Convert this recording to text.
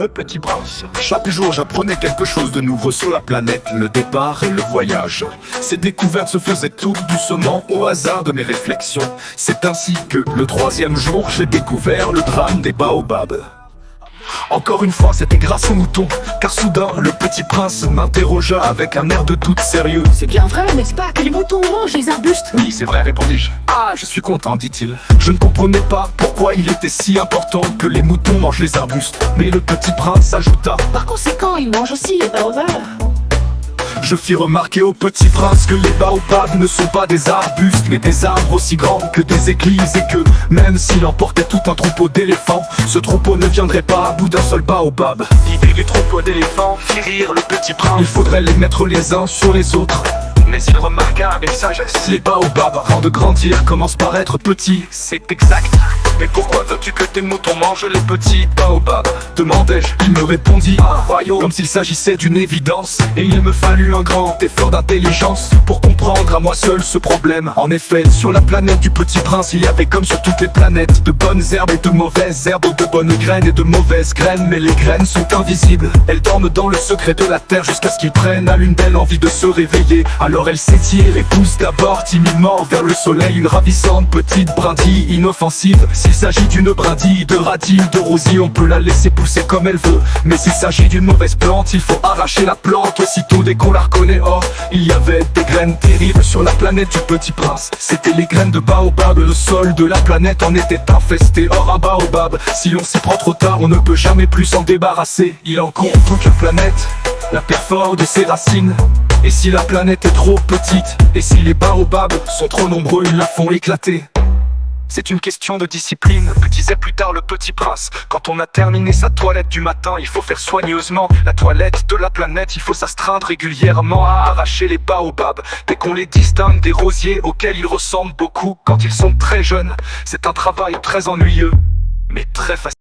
Le petit prince. Chaque jour j'apprenais quelque chose de nouveau sur la planète, le départ et le voyage. Ces découvertes se faisaient toutes doucement au hasard de mes réflexions. C'est ainsi que le troisième jour j'ai découvert le drame des baobabs. Encore une fois c'était grâce aux moutons, car soudain le petit prince m'interrogea avec un air de doute sérieux. C'est bien vrai, n'est-ce pas, que les moutons mangent les arbustes? Oui, c'est vrai, répondis-je. Ah, je suis content, dit-il. Je ne comprenais pas pourquoi il était si important que les moutons mangent les arbustes. Mais le petit prince ajouta: Par conséquent, ils mangent aussi les baobabs. Je fis remarquer au petit prince que les baobabs ne sont pas des arbustes, mais des arbres aussi grands que des églises, et que même s'il emportait tout un troupeau d'éléphants, ce troupeau ne viendrait pas à bout d'un seul baobab. L'idée du troupeau d'éléphants fit rire le petit prince. Il faudrait les mettre les uns sur les autres. Mais il remarqua avec sagesse: les baobabs, avant de grandir, commencent par être petits. C'est exact. Mais pourquoi veux-tu que tes moutons mangent les petits baobabs? Demandai-je. Il me répondit: ah, voyons, comme s'il s'agissait d'une évidence. Et il me fallut un grand effort d'intelligence pour comprendre à moi seul ce problème. En effet, sur la planète du petit prince, il y avait comme sur toutes les planètes de bonnes herbes et de mauvaises herbes, de bonnes graines et de mauvaises graines. Mais les graines sont invisibles. Elles dorment dans le secret de la terre jusqu'à ce qu'ils prennent à l'une d'elles envie de se réveiller. Alors elles s'étirent et poussent d'abord timidement vers le soleil, une ravissante petite brindille inoffensive. S'il s'agit d'une brindille de radis ou de rosier, on peut la laisser pousser comme elle veut. Mais s'il s'agit d'une mauvaise plante, il faut arracher la plante aussitôt dès qu'on la reconnaît. Or, il y avait des graines terribles sur la planète du petit prince. C'étaient les graines de baobab, le sol de la planète en était infesté. Or un baobab, si l'on s'y prend trop tard, on ne peut jamais plus s'en débarrasser. Il en compte toute la planète, la perfore de ses racines. Et si la planète est trop petite, et si les baobabs sont trop nombreux, ils la font éclater. C'est une question de discipline, me disait plus tard le petit prince. Quand on a terminé sa toilette du matin, il faut faire soigneusement la toilette de la planète. Il faut s'astreindre régulièrement à arracher les baobabs dès qu'on les distingue des rosiers auxquels ils ressemblent beaucoup quand ils sont très jeunes. C'est un travail très ennuyeux, mais très facile.